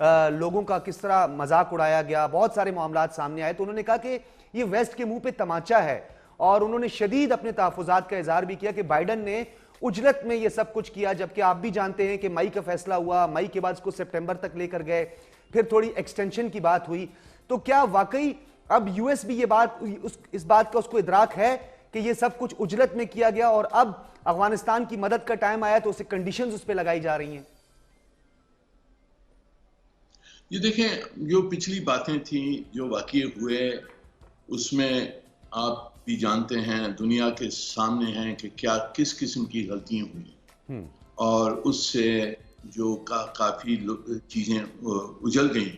لوگوں کا کس طرح مذاق اڑایا گیا، بہت سارے معاملات سامنے آئے، تو انہوں نے کہا کہ یہ ویسٹ کے منہ پہ تماچا ہے، اور انہوں نے شدید اپنے تحفظات کا اظہار بھی کیا کہ بائیڈن نے اجلت میں یہ سب کچھ کیا، جبکہ آپ بھی جانتے ہیں کہ مئی کا فیصلہ ہوا، مئی کے بعد اس کو سپٹمبر تک لے کر گئے، پھر تھوڑی ایکسٹینشن کی بات ہوئی. تو کیا واقعی اب یو ایس بھی یہ بات اس بات کا اس کو ادراک ہے کہ یہ سب کچھ اجلت میں کیا گیا اور اب افغانستان کی مدد کا ٹائم آیا تو اسے کنڈیشنز اس پہ لگائی جا رہی ہیں؟ یہ دیکھیں، جو پچھلی باتیں تھیں، جو واقعے ہوئے، اس میں آپ بھی جانتے ہیں، دنیا کے سامنے ہیں کہ کیا کس قسم کی غلطیاں ہوئی، اور اس سے جو کافی چیزیں اجل گئیں.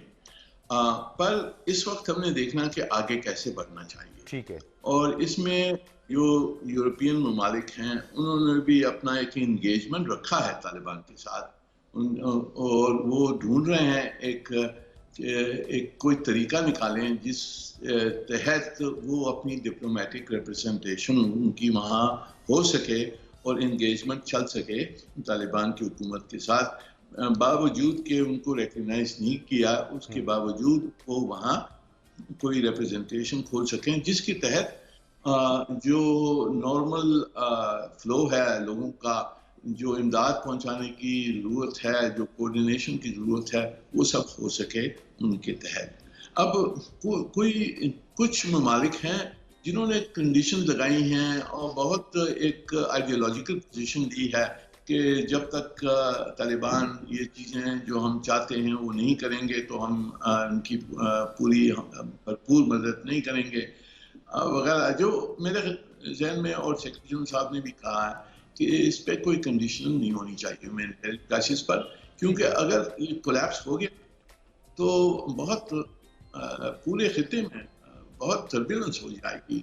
پر اس وقت ہم نے دیکھنا کہ آگے کیسے بڑھنا چاہیے. ٹھیک ہے. اور اس میں جو یورپین ممالک ہیں انہوں نے بھی اپنا ایک انگیجمنٹ رکھا ہے طالبان کے ساتھ، اور وہ ڈھونڈ رہے ہیں ایک کوئی طریقہ نکالیں جس تحت وہ اپنی ڈپلومیٹک ریپرزنٹیشن ان کی وہاں ہو سکے اور انگیجمنٹ چل سکے طالبان کی حکومت کے ساتھ، باوجود کہ ان کو ریکگنائز نہیں کیا، اس کے باوجود وہ وہاں کوئی ریپرزنٹیشن کھول سکیں جس کے تحت جو نارمل فلو ہے لوگوں کا، جو امداد پہنچانے کی ضرورت ہے، جو کوارڈینیشن کی ضرورت ہے، وہ سب ہو سکے ان کے تحت. اب کچھ ممالک ہیں جنہوں نے کنڈیشن لگائی ہیں اور بہت ایک آئیڈیالوجیکل پوزیشن لی ہے کہ جب تک طالبان یہ چیزیں جو ہم چاہتے ہیں وہ نہیں کریں گے تو ہم ان کی پوری بھرپور مدد نہیں کریں گے وغیرہ. جو میرے ذہن میں، اور سیکرٹری صاحب نے بھی کہا ہے کہ اس پہ کوئی کنڈیشن نہیں ہونی چاہیے ہیومینیٹیرین کرائسس پر، کیونکہ اگر یہ کولیپس ہو گیا تو بہت پورے خطے میں بہت ٹربیولنس ہو جائے گی.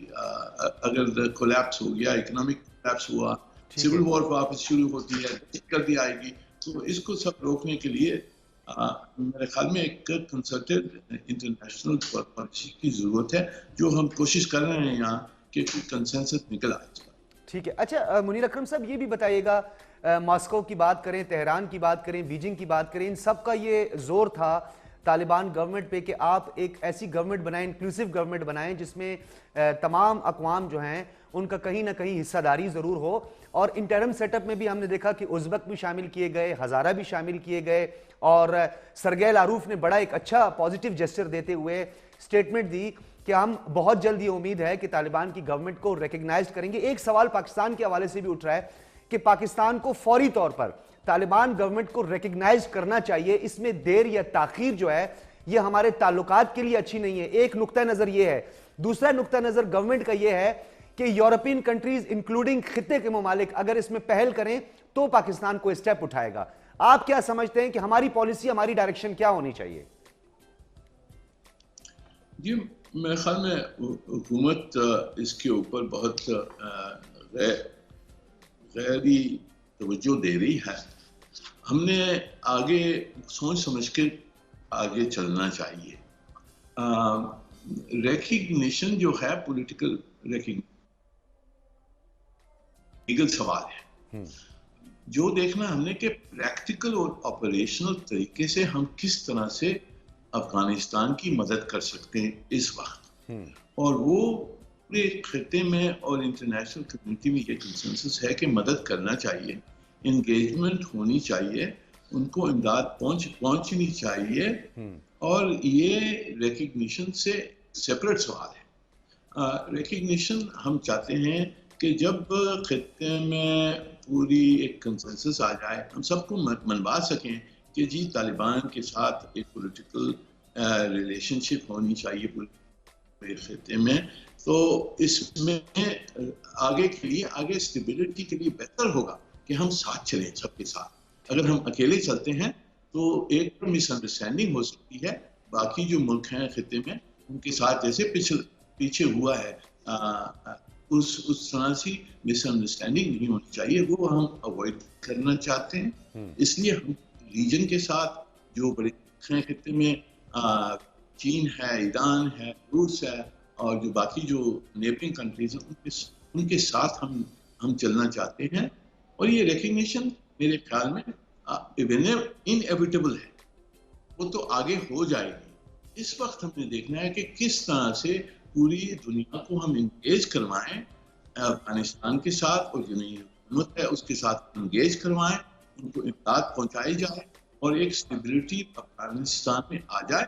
اگر کولیپس ہو گیا، اکنامک کولیپس ہوا، سول وار واپس شروع ہوتی ہے، دقت آئے گی. تو اس کو سب روکنے کے لیے میرے خیال میں ایک کنسرٹڈ انٹرنیشنل پالیسی کی ضرورت ہے، جو ہم کوشش کر رہے ہیں یہاں کہ کوئی کنسنسس نکل آئے. ٹھیک ہے. اچھا منیر اکرم صاحب، یہ بھی بتائیے گا، ماسکو کی بات کریں، تہران کی بات کریں، بیجنگ کی بات کریں، ان سب کا یہ زور تھا طالبان گورنمنٹ پہ کہ آپ ایک ایسی گورنمنٹ بنائیں، انکلوسیو گورنمنٹ بنائیں جس میں تمام اقوام جو ہیں ان کا کہیں نہ کہیں حصہ داری ضرور ہو. اور انٹرم سیٹ اپ میں بھی ہم نے دیکھا کہ ازبک بھی شامل کیے گئے، ہزارہ بھی شامل کیے گئے، اور سرگئی لاروف نے بڑا ایک اچھا پازیٹیو جیسچر دیتے ہوئے سٹیٹمنٹ دی کہ ہم بہت جلد یہ امید ہے کہ طالبان کی گورنمنٹ کو ریکگنائز کریں گے. ایک سوال پاکستان کے حوالے سے بھی اٹھ رہا ہے کہ پاکستان کو فوری طور پر طالبان گورنمنٹ کو ریکگنائز کرنا چاہیے، اس میں دیر یا تاخیر جو ہے یہ ہمارے تعلقات کے لیے اچھی نہیں ہے. ایک نقطہ نظر یہ ہے. دوسرا نقطہ نظر گورنمنٹ کا یہ ہے کہ یورپین کنٹریز انکلوڈنگ خطے کے ممالک اگر اس میں پہل کریں تو پاکستان کو اسٹیپ اٹھائے گا. آپ کیا سمجھتے ہیں کہ ہماری پالیسی، ہماری ڈائریکشن کیا ہونی چاہیے؟ جی، میرے خیال میں حکومت اس کے اوپر بہت غیری توجہ دے رہی ہے. ہم نے آگے سوچ سمجھ کے آگے چلنا چاہیے. ریکگنیشن جو ہے پولیٹیکل ریکگنیشن لیگل سوال ہے. جو دیکھنا ہم نے کہ پریکٹیکل اور آپریشنل طریقے سے ہم کس طرح سے افغانستان کی مدد کر سکتے ہیں اس وقت، اور وہ پورے خطے میں اور انٹرنیشنل کمیونٹی میں یہ کنسنسس ہے کہ مدد کرنا چاہیے، انگیجمنٹ ہونی چاہیے، ان کو امداد پہنچنی چاہیے. اور یہ ریکگنیشن سے سیپریٹ سوال ہے. ریکگنیشن ہم چاہتے ہیں کہ جب خطے میں پوری ایک کنسنسس آ جائے، ہم سب کو منوا سکیں کہ جی طالبان کے ساتھ ایک پولیٹیکل ریلیشن شپ ہونی چاہیے پورے خطے میں. تو اس میں آگے کے لیے، آگے اسٹیبلٹی کے لیے بہتر ہوگا کہ ہم ساتھ چلیں سب کے ساتھ. اگر ہم اکیلے چلتے ہیں تو ایک مس انڈرسٹینڈنگ ہو سکتی ہے. باقی جو ملک ہیں خطے میں ان کے ساتھ جیسے پیچھے ہوا ہے، اس طرح سے مس انڈرسٹینڈنگ نہیں ہونی چاہیے. وہ ہم اوائڈ کرنا چاہتے ہیں. اس لیے ہم ریجن کے ساتھ جو بڑے ہیں خطے میں، چین ہے، ایران ہے، روس ہے، اور جو باقی جو نیبرنگ کنٹریز ہیں ان کے ساتھ ہم چلنا چاہتے ہیں. اور یہ ریکگنیشن میرے خیال میں انیویٹیبل ہے. وہ تو آگے ہو جائے گی. اس وقت ہم نے دیکھنا ہے کہ کس طرح سے پوری دنیا کو ہم انگیج کروائیں افغانستان کے ساتھ، اور جو نئی حکومت ہے اس کے ساتھ انگیج کروائیں، ان کو امداد پہنچائی جائے اور ایک اسٹیبلٹی افغانستان میں آ جائے.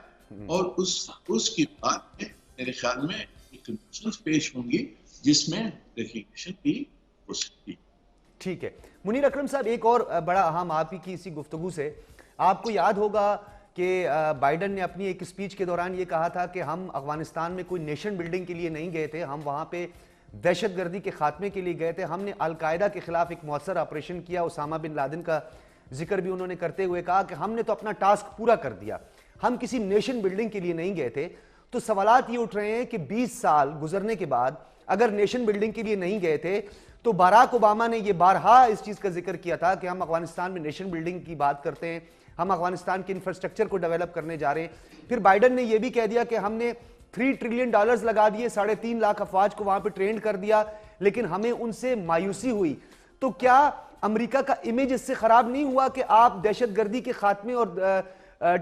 اور اس کے بعد میں میرے خیال میں کنڈیشنز پیش ہوں گی جس میں ریکگنیشن بھی ہو سکتی. ٹھیک ہے منیر اکرم صاحب، ایک اور بڑا اہم آپ کی اسی گفتگو سے آپ کو یاد ہوگا کہ بائیڈن نے اپنی ایک اسپیچ کے دوران یہ کہا تھا کہ ہم افغانستان میں کوئی نیشن بلڈنگ کے لیے نہیں گئے تھے، ہم وہاں پہ دہشت گردی کے خاتمے کے لیے گئے تھے. ہم نے القاعدہ کے خلاف ایک مؤثر آپریشن کیا. اسامہ بن لادن کا ذکر بھی انہوں نے کرتے ہوئے کہا کہ ہم نے تو اپنا ٹاسک پورا کر دیا، ہم کسی نیشن بلڈنگ کے لیے نہیں گئے تھے. تو سوالات یہ اٹھ رہے ہیں کہ 20 سال گزرنے کے بعد اگر نیشن بلڈنگ کے لیے نہیں گئے تھے تو باراک اوباما نے یہ بارہا اس چیز کا ذکر کیا تھا کہ ہم افغانستان میں نیشن بلڈنگ کی بات کرتے ہیں، ہم افغانستان کے انفراسٹرکچر کو ڈیولپ کرنے جا رہے ہیں. پھر بائیڈن نے یہ بھی کہہ دیا کہ ہم نے $3 ٹریلین لگا دیے، 3.5 لاکھ افواج کو وہاں پہ ٹرینڈ کر دیا، لیکن ہمیں ان سے مایوسی ہوئی. تو کیا امریکہ کا امیج اس سے خراب نہیں ہوا کہ آپ دہشت گردی کے خاتمے اور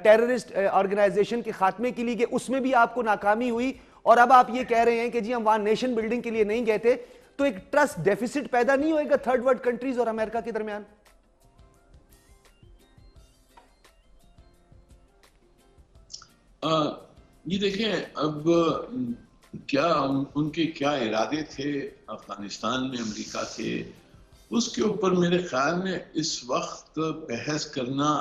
ٹیررسٹ آرگنائزیشن کے خاتمے کے لیے گئے، اس میں بھی آپ کو ناکامی ہوئی، اور اب آپ یہ کہہ رہے ہیں کہ جی ہم وہاں نیشن بلڈنگ کے لیے نہیں گئے تھے؟ تو ایک ٹرسٹ ڈیفیسٹ پیدا نہیں ہوئے گا تھرڈ ورلڈ کنٹریز اور امریکہ کے درمیان؟ یہ دیکھیں اب کیا ان کے کیا ارادے تھے افغانستان میں امریکہ کے، اس کے اوپر میرے خیال میں اس وقت بحث کرنا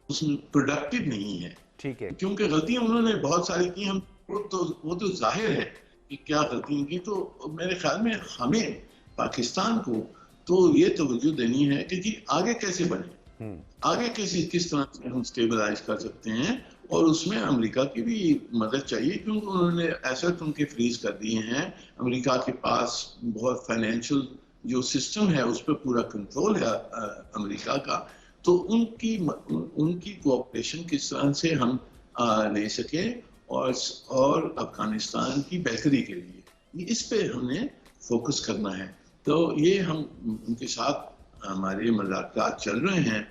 اس میں پروڈکٹیو نہیں ہے. ٹھیک ہے، کیونکہ غلطیاں انہوں نے بہت ساری کی، ہم وہ تو ظاہر ہے کہ کیا غلطیاں کی. تو میرے خیال میں ہمیں پاکستان کو تو یہ توجہ دینی ہے کہ جی آگے کیسے بنے، آگے کس طرح سے ہم سٹیبلائز کر سکتے ہیں. اور اس میں امریکہ کی بھی مدد چاہیے، کیونکہ انہوں نے ایسٹ ان کے فریز کر دیے ہیں. امریکہ کے پاس بہت فائنینشیل جو سسٹم ہے اس پہ پورا کنٹرول ہے امریکہ کا. تو ان کی کوآپریشن کس طرح سے ہم لے سکیں اور افغانستان کی بہتری کے لیے اس پہ ہم نے فوکس کرنا ہے. تو یہ ہم ان کے ساتھ ہمارے مذاکرات چل رہے ہیں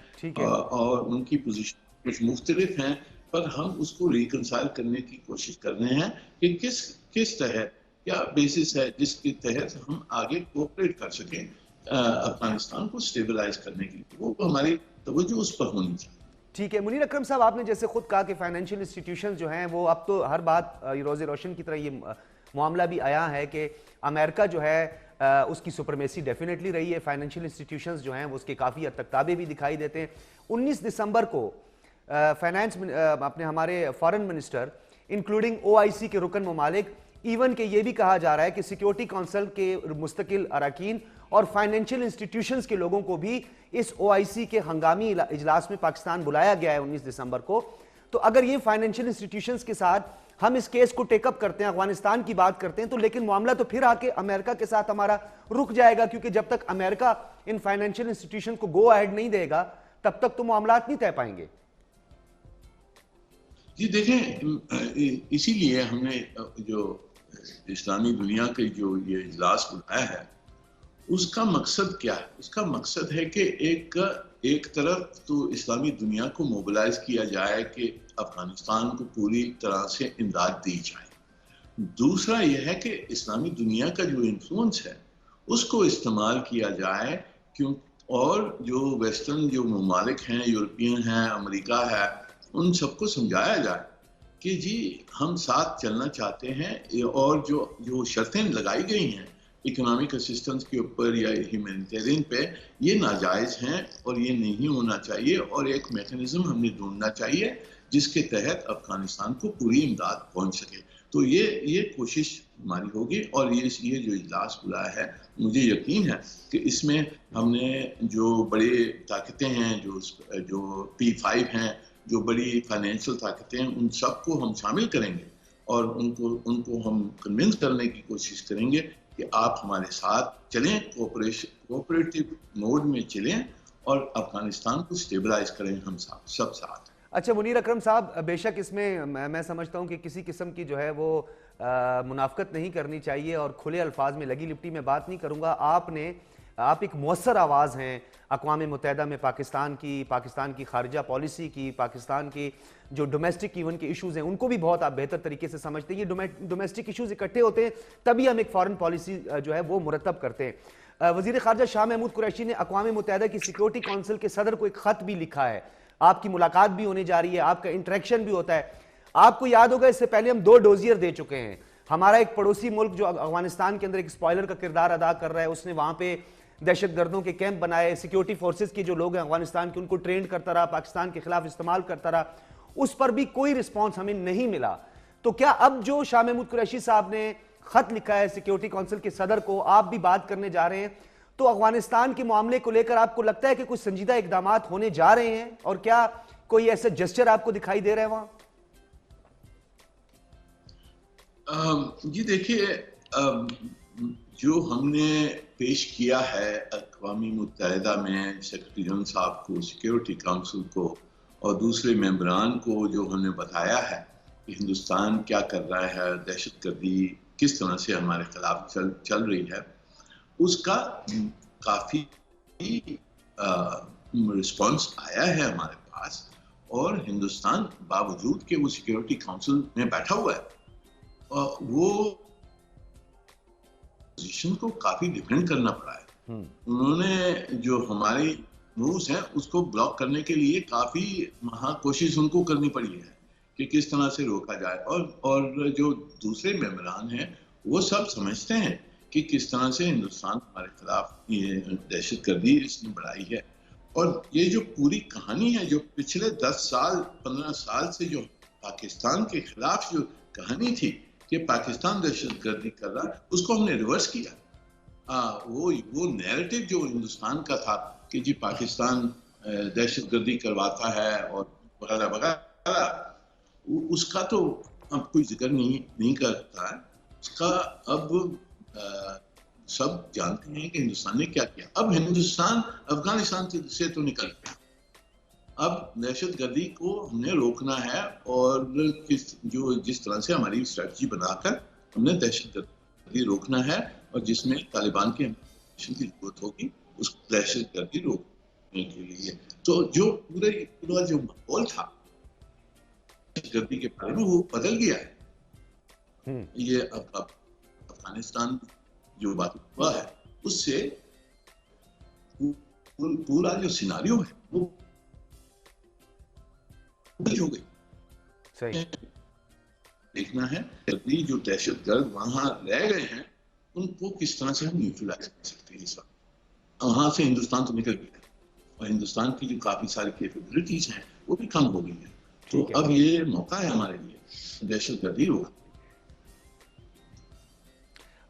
اور ان کی پوزیشن کچھ مختلف ہیں، پر ہم اس کو ریکنسائل کرنے کی کوشش کر رہے ہیں کہ کس تحت کیا بیسس ہے جس کے تحت ہم آگے کوآپریٹ کر سکیں افغانستان کو سٹیبلائز کرنے کے لیے. وہ ہماری توجہ اس پر ہونی چاہیے. ٹھیک ہے منیر اکرم صاحب، آپ نے جیسے خود کہا کہ فائنینشیل انسٹیٹیوشنز جو ہیں وہ اب تو ہر بات روز روشن کی طرح یہ معاملہ بھی آیا ہے کہ امریکہ جو ہے اس کی سپرمیسی ڈیفینیٹلی رہی ہے. فائنینشیل انسٹیٹیوشنز جو ہیں وہ اس کے کافی حد تک تابع بھی دکھائی دیتے ہیں. 19 دسمبر کو فائنانس اپنے ہمارے فارن منسٹر انکلوڈنگ OIC کے رکن ممالک، ایون کہ یہ بھی کہا جا رہا ہے کہ سیکیورٹی کونسل کے مستقل اراکین اور فائنینشیل انسٹیٹیوشنز کے لوگوں کو بھی اس OIC کے ہنگامی اجلاس میں پاکستان بلایا گیا ہے 19 دسمبر کو. تو اگر یہ فائنینشیل انسٹیٹیوشنز کے ساتھ ہم اس کیس کو ٹیک اپ کرتے ہیں، افغانستان کی بات کرتے ہیں، تو لیکن معاملہ تو پھر آ کے امریکہ کے ساتھ ہمارا رک جائے گا، کیونکہ جب تک امریکہ ان فائنینشیل انسٹیٹیوشن کو گو اہیڈ نہیں دے گا تب تک تو معاملات نہیں طے پائیں گے. جی دیکھیں، اسی لیے ہم نے جو اسلامی دنیا کے جو یہ اجلاس بلایا ہے اس کا مقصد کیا ہے؟ اس کا مقصد ہے کہ ایک طرف تو اسلامی دنیا کو موبلائز کیا جائے کہ افغانستان کو پوری طرح سے امداد دی جائے. دوسرا یہ ہے کہ اسلامی دنیا کا جو انفلوئنس ہے اس کو استعمال کیا جائے اور جو ویسٹرن جو ممالک ہیں، یورپین ہیں، امریکہ ہے، ان سب کو سمجھایا جائے کہ جی ہم ساتھ چلنا چاہتے ہیں اور جو شرطیں لگائی گئی ہیں اکنامک اسسٹنس کے اوپر یا ہیومینیٹیرین پہ یہ ناجائز ہیں اور یہ نہیں ہونا چاہیے، اور ایک میکانزم ہم نے ڈھونڈنا چاہیے جس کے تحت افغانستان کو پوری امداد پہنچ سکے. تو یہ کوشش ہماری ہوگی، اور یہ جو اجلاس بلایا ہے مجھے یقین ہے کہ اس میں ہم نے جو بڑے طاقتیں ہیں، جو P5 ہیں، جو بڑی فائنینشیل طاقتیں ہیں، ان سب کو ہم شامل کریں گے اور ان کو ہم کنونس کرنے کی کوشش کریں گے کہ آپ ہمارے ساتھ چلیں، کوآپریٹو موڈ میں چلیں اور افغانستان کو سٹیبلائز کریں ہم سب ساتھ. اچھا منیر اکرم صاحب، بے شک اس میں میں سمجھتا ہوں کہ کسی قسم کی جو ہے وہ منافقت نہیں کرنی چاہیے، اور کھلے الفاظ میں لگی لپٹی میں بات نہیں کروں گا. آپ نے آپ ایک مؤثر آواز ہیں اقوام متحدہ میں پاکستان کی خارجہ پالیسی کی، پاکستان کی جو ڈومیسٹک ایون کے ایشوز ہیں ان کو بھی بہت آپ بہتر طریقے سے سمجھتے ہیں. یہ ڈومیسٹک ایشوز اکٹھے ہوتے ہیں تبھی ہم ایک فارن پالیسی جو ہے وہ مرتب کرتے ہیں. وزیر خارجہ شاہ محمود قریشی نے اقوام متحدہ کی سیکیورٹی کونسل کے صدر کو ایک خط بھی لکھا ہے. آپ کی ملاقات بھی ہونے جا رہی ہے، آپ کا انٹریکشن بھی ہوتا ہے. آپ کو یاد ہوگا اس سے پہلے ہم 2 ڈوزیئر دے چکے ہیں. ہمارا ایک پڑوسی ملک جو افغانستان کے اندر ایک اسپوائلر کا کردار ادا کر رہا ہے، اس نے وہاں پہ دہشت گردوں کے کیمپ بنائے، سیکیورٹی فورسز کے جو لوگ ہیں افغانستان کے ان کو ٹرینڈ کرتا رہا، پاکستان کے خلاف استعمال کرتا رہا. اس پر بھی کوئی رسپانس ہمیں نہیں ملا. تو کیا اب جو شاہ محمود قریشی صاحب نے خط لکھا ہے سیکیورٹی کونسل کے صدر کو، آپ بھی بات کرنے جا رہے ہیں، تو افغانستان کے معاملے کو لے کر آپ کو لگتا ہے کہ کچھ سنجیدہ اقدامات ہونے جا رہے ہیں؟ اور کیا کوئی ایسا جسچر آپ کو دکھائی دے رہا ہے وہاں؟ جی دیکھیے، جو ہم نے پیش کیا ہے اقوام متحدہ میں سیکرٹری جنرل صاحب کو، سیکیورٹی کونسل کو اور دوسرے ممبران کو، جو ہم نے بتایا ہے کہ ہندوستان کیا کر رہا ہے، دہشت گردی کس طرح سے ہمارے خلاف چل رہی ہے، اس کا کافی رسپانس آیا ہے ہمارے پاس. اور ہندوستان باوجود کہ وہ سیکیورٹی کونسل میں بیٹھا ہوا ہے، وہ پوزیشن کو کافی ڈیفینڈ کرنا پڑا ہے. انہوں نے جو ہماری مووز ہیں اس کو بلاک کرنے کے لیے کافی کوشش ان کو کرنی پڑی ہے کہ کس طرح سے روکا جائے. اور جو دوسرے ممبران ہیں وہ سب سمجھتے ہیں کہ کس طرح سے ہندوستان ہمارے خلاف یہ دہشت گردی اس نے بڑھائی ہے. اور یہ جو پوری کہانی ہے، جو پچھلے 10 سال 15 سال سے جو پاکستان کے خلاف جو کہانی تھی کہ پاکستان دہشت گردی کر رہا، اس کو ہم نے ریورس کیا. وہ نیریٹو جو ہندوستان کا تھا کہ جی پاکستان دہشت گردی کرواتا ہے اور وغیرہ وغیرہ، اس کا تو اب کوئی ذکر نہیں کرتا ہے. اس کا اب سب جانتے ہیں کہ ہندوستان نے کیا کیا. اب ہندوستان افغانستان سے تو نکل گیا. اب دہشت گردی کو ہم نے روکنا ہے، اور جس طرح سے ہماری اسٹریٹجی بنا کر ہم نے دہشت گردی روکنا ہے، اور جس میں طالبان کی ضرورت ہوگی اس دہشت گردی روکنے کے لیے. تو جو پورا جو ماحول تھا دہشت گردی کے بارے میں وہ بدل گیا ہے. یہ اب افغانستان جو بات ہوا ہے اس سے پورا جو سیناریو ہے وہ ہو گئی. دیکھنا ہے جو دہشت گرد وہاں رہ گئے ہیں ان کو کس طرح سے ہم نیوٹرلائز کر سکتے ہیں. اس وقت وہاں سے ہندوستان تو نکل گیا اور ہندوستان کی جو کافی ساری کیپیبلٹیز ہیں وہ بھی کم ہو گئی ہیں. تو اب یہ موقع ہے ہمارے لیے دہشت گردی روکنے.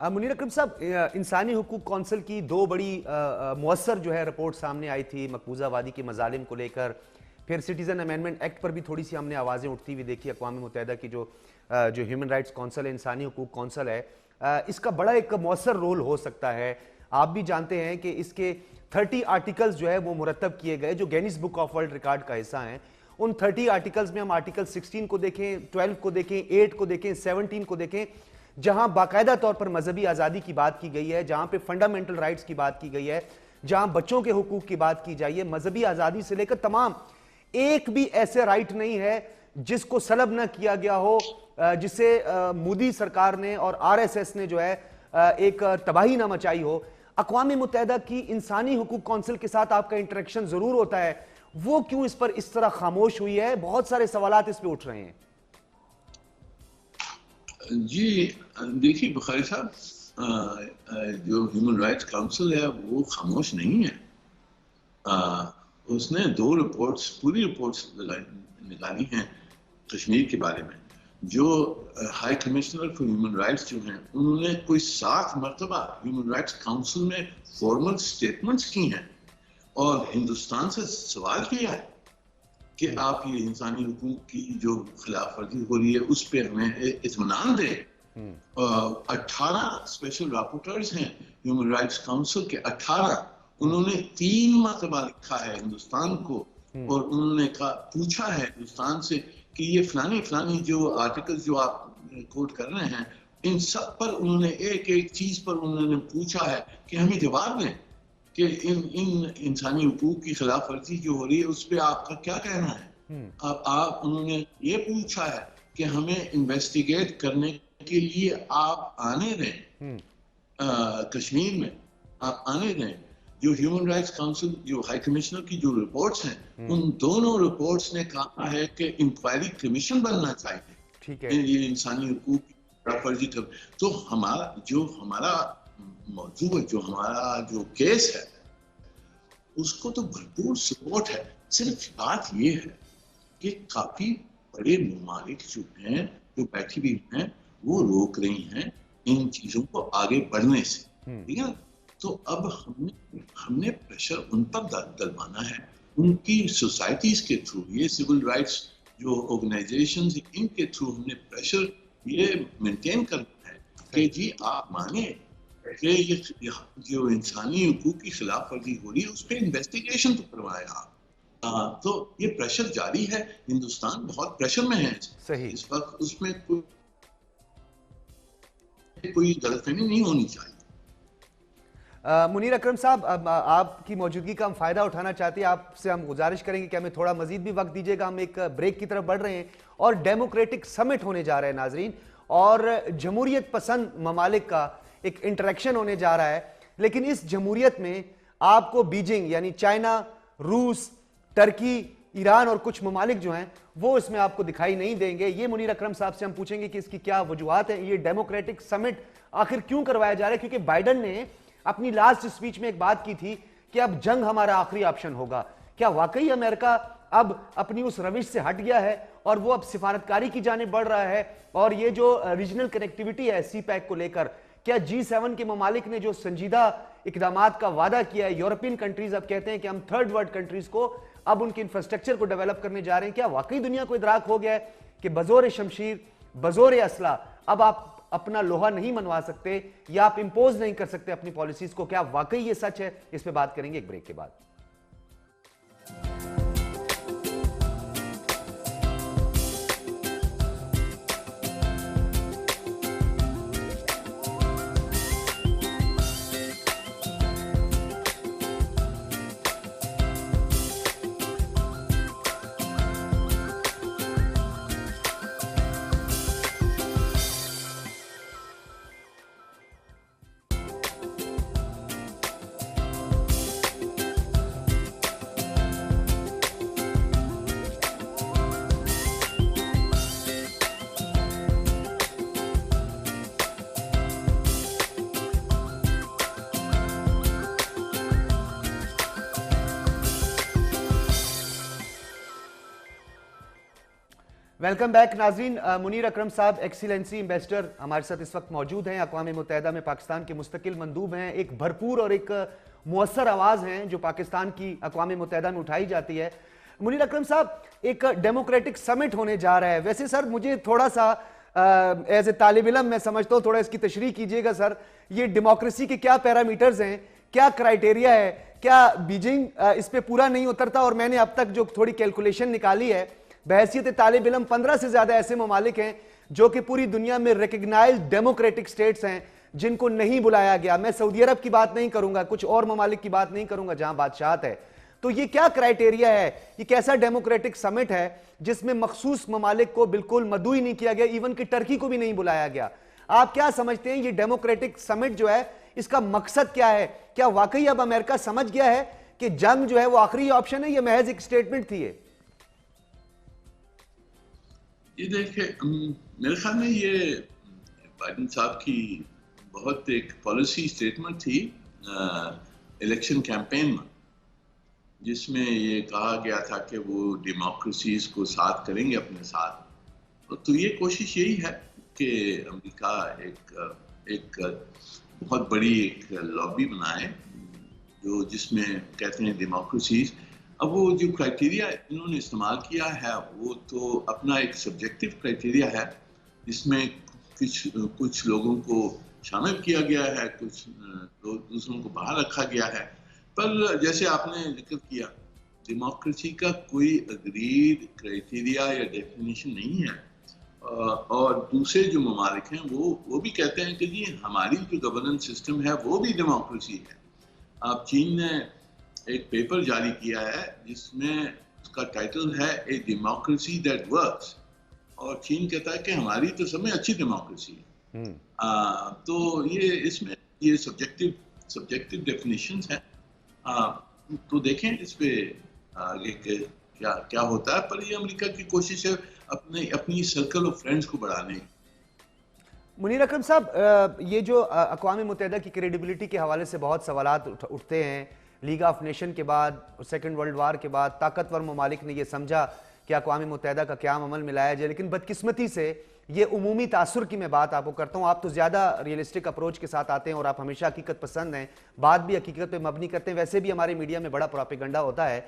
منیر اکرم صاحب، انسانی حقوق کونسل کی 2 بڑی مؤثر جو ہے رپورٹ سامنے آئی تھی مقبوضہ وادی کے مظالم کو لے کر. پھر سٹیزن امینڈمنٹ ایکٹ پر بھی تھوڑی سی ہم نے آوازیں اٹھتی ہوئی دیکھی. اقوام متحدہ کی جو ہیومن رائٹس کونسل ہے، انسانی حقوق کونسل ہے، اس کا بڑا ایک مؤثر رول ہو سکتا ہے. آپ بھی جانتے ہیں کہ اس کے 30 آرٹیکلز جو ہے وہ مرتب کیے گئے جو Guinness book of world record کا حصہ ہیں. ان 30 آرٹیکلز میں ہم آرٹیکل 16 کو دیکھیں، 12 کو دیکھیں، 8 کو دیکھیں، 17 کو دیکھیں، جہاں باقاعدہ طور پر مذہبی آزادی کی بات کی گئی ہے، جہاں پہ فنڈامنٹل رائٹس کی بات کی گئی ہے، جہاں بچوں کے حقوق کی بات کی جائیے، مذہبی آزادی سے لے کر تمام ایک بھی ایسے رائٹ نہیں ہے جس کو سلب نہ کیا گیا ہو، جسے مودی سرکار نے اور RSS نے جو ہے ایک تباہی نہ مچائی ہو. اقوام متحدہ کی انسانی حقوق کونسل کے ساتھ آپ کا انٹریکشن ضرور ہوتا ہے، وہ کیوں اس پر اس طرح خاموش ہوئی ہے؟ بہت سارے سوالات اس پہ اٹھ رہے ہیں. جی دیکھیے بخاری صاحب، جو ہیومن رائٹس کونسل ہے وہ خاموش نہیں ہے. اس نے 2 رپورٹس، پوری رپورٹس نکالی ہیں کشمیر کے بارے میں. جو high commissioner for human rights جو ہیں انہوں نے کوئی 7 مرتبہ ہیومن رائٹس کونسل میں فارمل سٹیٹمنٹس کی ہیں اور ہندوستان سے سوال کیا ہے کہ آپ یہ انسانی حقوق کی جو خلاف ورزی ہو رہی ہے اس پہ ہمیں اطمینان دیں. 18 اسپیشل رپورٹرز ہیں ہیومن رائٹس کونسل کے، 18 انہوں نے 3 مرتبہ لکھا ہے ہندوستان کو، اور انہوں نے پوچھا ہے ہندوستان سے کہ یہ فلانی جو آرٹیکل جو آپ کوٹ کر رہے ہیں ان سب پر انہوں نے ایک چیز پر انہوں نے پوچھا ہے کہ ہمیں جواب دیں. کہ ان انسانی حقوق کی خلاف ورزی جو ہو رہی ہے اس پہ آپ کا کیا کہنا ہے؟ آپ انہوں نے یہ پوچھا ہے کہ ہمیں انویسٹیگیٹ کرنے کے لیے آپ آنے دیں کشمیر میں، آپ آنے دیں. جو ہیومن رائٹس کاؤنسل، جو ہائی کمشنر کی جو رپورٹس ہیں، ان دونوں رپورٹس نے کہا ہے کہ انکوائری کمیشن بننا چاہیے. ٹھیک ہے، یہ انسانی حقوق کی خلاف ورزی کر. تو ہمارا موضوع ہے، جو ہمارا جو کیس ہے، اس کو تو بھرپور سپورٹ ہے. صرف بات یہ ہے کہ کافی بڑے ممالک جو ہیں، جو بیٹھی ہوئی ہیں، وہ روک رہی ہیں ان چیزوں کو آگے بڑھنے سے. ٹھیک ہے، تو اب ہم نے پریشر ان پر ڈلوانا ہے، ان کی سوسائٹیز کے تھرو، یہ سول رائٹس جو آرگنائزیشنز، ان کے تھرو ہم نے پریشر یہ مینٹین کرنا ہے کہ جی آپ مانیں کہ یہ جو انسانی حقوق کی خلاف ورزی ہو رہی ہے اس پہ انویسٹیگیشن تو کروائے آپ. تو یہ پریشر جاری ہے. ہندوستان بہت پریشر میں ہے صحیح اس وقت. اس میں کوئی غلط فہمی نہیں ہونی چاہیے. منیر اکرم صاحب، آپ کی موجودگی کا ہم فائدہ اٹھانا چاہتے ہیں. آپ سے ہم گزارش کریں گے کہ ہمیں تھوڑا مزید بھی وقت دیجیے گا. ہم ایک بریک کی طرف بڑھ رہے ہیں اور ڈیموکریٹک سمٹ ہونے جا رہے ہیں ناظرین، اور جمہوریت پسند ممالک کا ایک انٹریکشن ہونے جا رہا ہے. لیکن اس جمہوریت میں آپ کو بیجنگ یعنی چائنا، روس، ترکی، ایران اور کچھ ممالک جو ہیں وہ اس میں آپ کو دکھائی نہیں دیں گے. یہ منیر اکرم صاحب سے ہم پوچھیں گے کہ اس کی کیا وجوہات ہیں. یہ ڈیموکریٹک سمٹ آخر کیوں کروایا جا رہا ہے؟ کیونکہ بائیڈن نے اپنی لاسٹ سپیچ میں ایک بات کی تھی کہ اب جنگ ہمارا آخری آپشن ہوگا. کیا واقعی امریکہ اب اپنی اس روش سے ہٹ گیا ہے اور وہ اب سفارتکاری کی جانب بڑھ رہا ہے؟ اور یہ جو ریجنل کنیکٹیوٹی ہے سی پیک کو لے کر، کیا G7 کے ممالک نے جو سنجیدہ اقدامات کا وعدہ کیا ہے، یورپین کنٹریز اب کہتے ہیں کہ ہم تھرڈ ورلڈ کنٹریز کو اب ان کے انفراسٹرکچر کو ڈیولپ کرنے جا رہے ہیں، کیا واقعی دنیا کو ادراک ہو گیا ہے کہ بزور شمشیر، بزور اسلحہ اب آپ اپنا لوہا نہیں منوا سکتے یا آپ امپوز نہیں کر سکتے اپنی پالیسیز کو؟ کیا واقعی یہ سچ ہے؟ اس پہ بات کریں گے ایک بریک کے بعد. ویلکم بیک ناظرین. منیر اکرم صاحب ایکسیلنسی ایمبیسڈر ہمارے ساتھ اس وقت موجود ہیں، اقوام متحدہ میں پاکستان کے مستقل مندوب ہیں، ایک بھرپور اور ایک مؤثر آواز ہیں جو پاکستان کی اقوام متحدہ میں اٹھائی جاتی ہے. منیر اکرم صاحب، ایک ڈیموکریٹک سمٹ ہونے جا رہا ہے. ویسے سر مجھے تھوڑا سا ایز اے طالب علم میں سمجھتا ہوں، تھوڑا اس کی تشریح کیجئے گا سر. یہ ڈیموکریسی کے کیا پیرامیٹرز ہیں، کیا کرائیٹیریا ہے؟ کیا بیجنگ اس پہ پورا نہیں اترتا؟ اور میں نے اب تک جو تھوڑی کیلکولیشن نکالی ہے بحیثیت طالب علم، 15 سے زیادہ ایسے ممالک ہیں جو کہ پوری دنیا میں ریکگنائزڈ ڈیموکریٹک سٹیٹس ہیں جن کو نہیں بلایا گیا. میں سعودی عرب کی بات نہیں کروں گا، کچھ اور ممالک کی بات نہیں کروں گا جہاں بادشاہت ہے. تو یہ کیا کرائیٹیریا ہے؟ یہ کیسا ڈیموکریٹک سمٹ ہے جس میں مخصوص ممالک کو بالکل مدعو ہی نہیں کیا گیا، ایون کہ ٹرکی کو بھی نہیں بلایا گیا؟ آپ کیا سمجھتے ہیں یہ ڈیموکریٹک سمٹ جو ہے اس کا مقصد کیا ہے؟ کیا واقعی اب امریکہ سمجھ گیا ہے کہ جنگ جو ہے وہ آخری آپشن ہے، یہ محض ایک سٹیٹمنٹ تھی؟ یہ دیکھیں، میرے خیال میں یہ بائیڈن صاحب کی بہت ایک پالیسی سٹیٹمنٹ تھی الیکشن کیمپین میں، جس میں یہ کہا گیا تھا کہ وہ ڈیموکریسیز کو ساتھ کریں گے اپنے ساتھ. تو یہ کوشش یہی ہے کہ امریکہ ایک بہت بڑی ایک لابی بنائے جو جس میں کہتے ہیں ڈیموکریسیز. اب وہ جو کرائیٹیریا انہوں نے استعمال کیا ہے وہ تو اپنا ایک سبجیکٹیو کرائیٹیریا ہے، جس میں کچھ لوگوں کو شامل کیا گیا ہے، کچھ دوسروں کو باہر رکھا گیا ہے. پر جیسے آپ نے ذکر کیا، ڈیموکریسی کا کوئی اگریڈ کرائیٹیریا یا ڈیفینیشن نہیں ہے. اور دوسرے جو ممالک ہیں وہ بھی کہتے ہیں کہ جی ہماری جو گورننس سسٹم ہے وہ بھی ڈیموکریسی ہے. آپ چین نے ایک پیپر جاری کیا ہے جس میں اس کا ٹائٹل ہے اے ڈیموکریسی دیٹ ورکس، اور چین کہتا ہے کہ ہماری تو سب میں اچھی ڈیموکریسی ہے. تو یہ اس میں یہ سبجیکٹو ڈیفینیشنز ہیں. تو دیکھیں اس پہ آگے کیا ہوتا ہے. پر یہ امریکہ کی کوشش ہے اپنی سرکل آف فرینڈز کو بڑھانے کی. منیر اکرم صاحب، یہ جو اقوام متحدہ کی کریڈیبلٹی کے حوالے سے بہت سوالات اٹھتے ہیں، لیگ آف نیشن کے بعد، سیکنڈ ورلڈ وار کے بعد طاقتور ممالک نے یہ سمجھا کہ اقوام متحدہ کا قیام عمل میں لایا جائے، لیکن بدقسمتی سے یہ عمومی تاثر کی میں بات آپ کو کرتا ہوں. آپ تو زیادہ ریئلسٹک اپروچ کے ساتھ آتے ہیں اور آپ ہمیشہ حقیقت پسند ہیں، بات بھی حقیقت پہ مبنی کرتے ہیں. ویسے بھی ہمارے میڈیا میں بڑا پروپیگنڈا ہوتا ہے،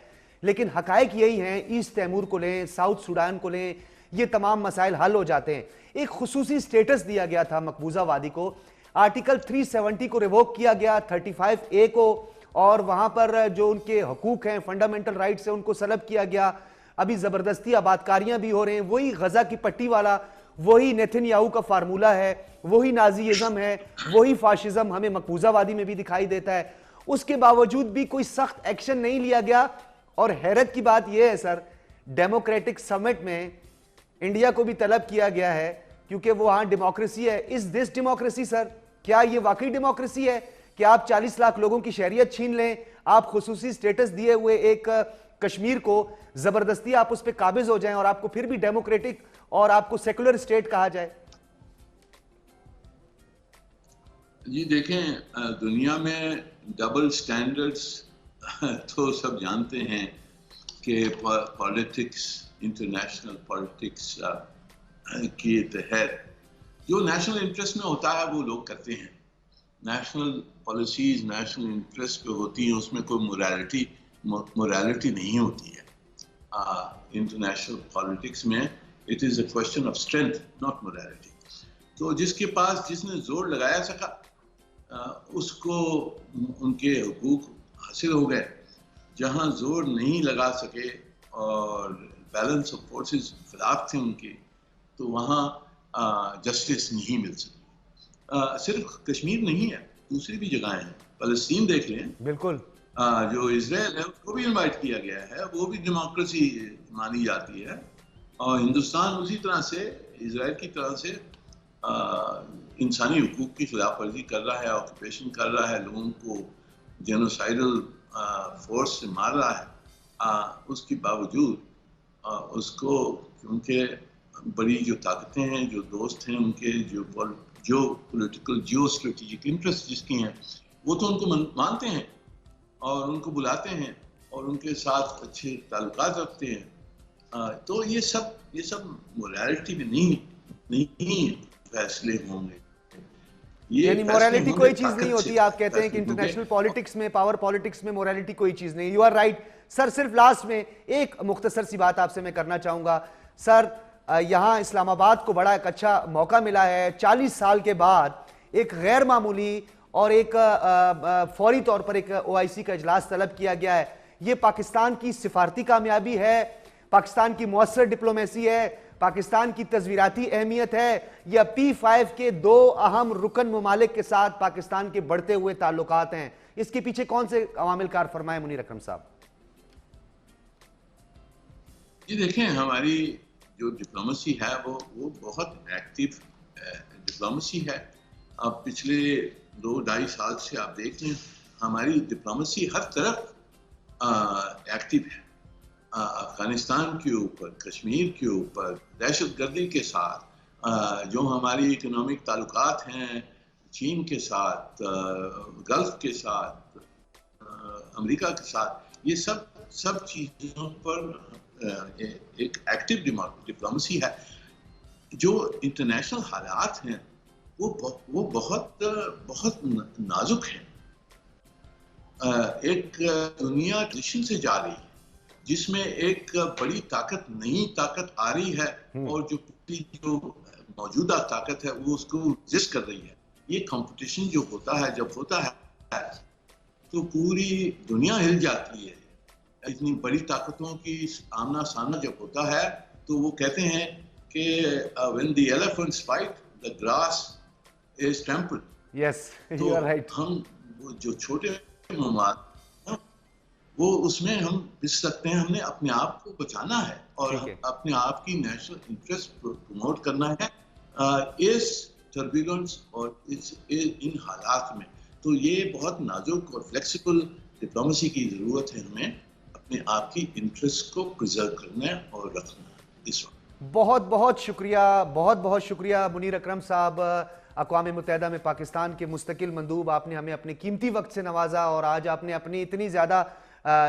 لیکن حقائق یہی ہیں. ایسٹ تیمور کو لیں، ساؤتھ سوڈان کو لیں، یہ تمام مسائل حل ہو جاتے ہیں. ایک خصوصی سٹیٹس دیا گیا تھا مقبوضہ وادی کو، آرٹیکل 370 کو ریووک کیا گیا، 35A کو، اور وہاں پر جو ان کے حقوق ہیں، فنڈامنٹل رائٹس ہیں، ان کو سلب کیا گیا. ابھی زبردستی آبادکاریاں بھی ہو رہے ہیں. وہی غزہ کی پٹی والا، وہی نیتن یاہو کا فارمولہ ہے، وہی نازیزم ہے، وہی فاشزم ہمیں مقبوضہ وادی میں بھی دکھائی دیتا ہے. اس کے باوجود بھی کوئی سخت ایکشن نہیں لیا گیا. اور حیرت کی بات یہ ہے سر، ڈیموکریٹک سمٹ میں انڈیا کو بھی طلب کیا گیا ہے کیونکہ وہ ہاں ڈیموکریسی ہے. اس دس ڈیموکریسی سر، کیا یہ واقعی ڈیموکریسی ہے کہ آپ 40 لاکھ لوگوں کی شہریت چھین لیں، آپ خصوصی سٹیٹس دیے ہوئے ایک کشمیر کو زبردستی آپ اس پہ قابض ہو جائیں اور آپ کو پھر بھی ڈیموکریٹک اور آپ کو سیکولر اسٹیٹ کہا جائے؟ جی دیکھیں، دنیا میں ڈبل سٹینڈرڈز تو سب جانتے ہیں کہ پالیٹکس، انٹرنیشنل پالیٹکس کے تحت جو نیشنل انٹرسٹ میں ہوتا ہے وہ لوگ کرتے ہیں. نیشنل پالیسیز نیشنل انٹرسٹ پہ ہوتی ہیں، اس میں کوئی مورالٹی نہیں ہوتی ہے. انٹرنیشنل پالیٹکس میں it is a question of strength, not morality. تو جس نے زور لگایا سکا اس کو ان کے حقوق حاصل ہو گئے. جہاں زور نہیں لگا سکے اور بیلنس آف فورسز خلاف تھے ان کے، تو وہاں جسٹس نہیں مل سکی. صرف کشمیر نہیں ہے، دوسری بھی جگہیں ہیں. فلسطین دیکھ لیں، بالکل. جو اسرائیل ہے اس کو بھی انوائٹ کیا گیا ہے، وہ بھی ڈیموکریسی مانی جاتی ہے. اور ہندوستان اسی طرح سے اسرائیل کی طرح سے انسانی حقوق کی خلاف ورزی کر رہا ہے، آکوپیشن کر رہا ہے، لوگوں کو جینوسائیڈل فورس سے مار رہا ہے. اس کے باوجود اس کو، کیونکہ بڑی جو طاقتیں ہیں، جو دوست ہیں ان کے، جو پولیٹیکل جیو اسٹریٹجک انٹرسٹ جس کی ہیں، وہ تو ان کو مانتے ہیں اور ان کو بلاتے ہیں اور ان کے ساتھ اچھے تعلقات رکھتے ہیں. تو یہ سب مورالٹی میں نہیں فیصلے ہوں گے. یعنی موریلٹی کوئی چیز نہیں ہوتی. آپ کہتے ہیں کہ انٹرنیشنل پالیٹکس میں، پاور پالیٹکس میں موریلٹی کوئی چیز نہیں. You are right sir. صرف لاسٹ میں ایک مختصر سی بات آپ سے میں کرنا چاہوں گا سر. یہاں اسلام آباد کو بڑا ایک اچھا موقع ملا ہے. 40 سال کے بعد ایک غیر معمولی اور ایک فوری طور پر ایک OIC کا اجلاس طلب کیا گیا ہے. یہ پاکستان کی سفارتی کامیابی ہے، پاکستان کی مؤثر ڈپلومیسی ہے، پاکستان کی تصویراتی اہمیت ہے، یا P5 کے 2 اہم رکن ممالک کے ساتھ پاکستان کے بڑھتے ہوئے تعلقات ہیں؟ اس کے پیچھے کون سے عوامل کار فرمائے منیر اکرم صاحب؟ جی دیکھیں، ہماری جو ڈپلومیسی ہے وہ بہت ایکٹیو ڈپلومیسی ہے. اب پچھلے 2-2.5 سال سے آپ دیکھ لیں، ہماری ڈپلومیسی ہر طرف ایکٹیو ہے. افغانستان کے اوپر، کشمیر کے اوپر، دہشت گردی کے ساتھ، جو ہماری اکنامک تعلقات ہیں چین کے ساتھ، گلف کے ساتھ، امریکہ کے ساتھ، یہ سب چیزوں پر ایک ایکٹیو ڈپلومیسی ہے. جو انٹرنیشنل حالات ہیں وہ بہت نازک ہیں. ایک دنیا ٹریڈیشن سے جا رہی ہے جس میں ایک بڑی طاقت، نئی طاقت آ رہی ہے، اور جو موجودہ طاقت ہے وہ اس کو ریزسٹ کر رہی ہے. یہ کمپٹیشن جو ہوتا ہے، جب ہوتا ہے تو پوری دنیا ہل جاتی ہے. اتنی بڑی طاقتوں کی آمنا سامنا جب ہوتا ہے تو وہ کہتے ہیں کہ when the elephants fight, the grass is trampled. Yes, you are right. ہم جو چھوٹے ممالک وہ اس میں ہم پس سکتے ہیں. ہم نے اپنے آپ کو بچانا ہے اور اپنے آپ کی نیشنل انٹرسٹ پروموٹ کرنا ہے اس ٹربیولنس اور ان حالات میں. تو یہ بہت نازک اور فلیکسیبل ڈپلومیسی کی ضرورت ہے. ہمیں اپنے آپ کی انٹرسٹ کو پریزرو کرنا اور رکھنا اس وقت. بہت بہت شکریہ منیر اکرم صاحب، اقوام متحدہ میں پاکستان کے مستقل مندوب. آپ نے ہمیں اپنے قیمتی وقت سے نوازا اور آج آپ نے اپنی اتنی زیادہ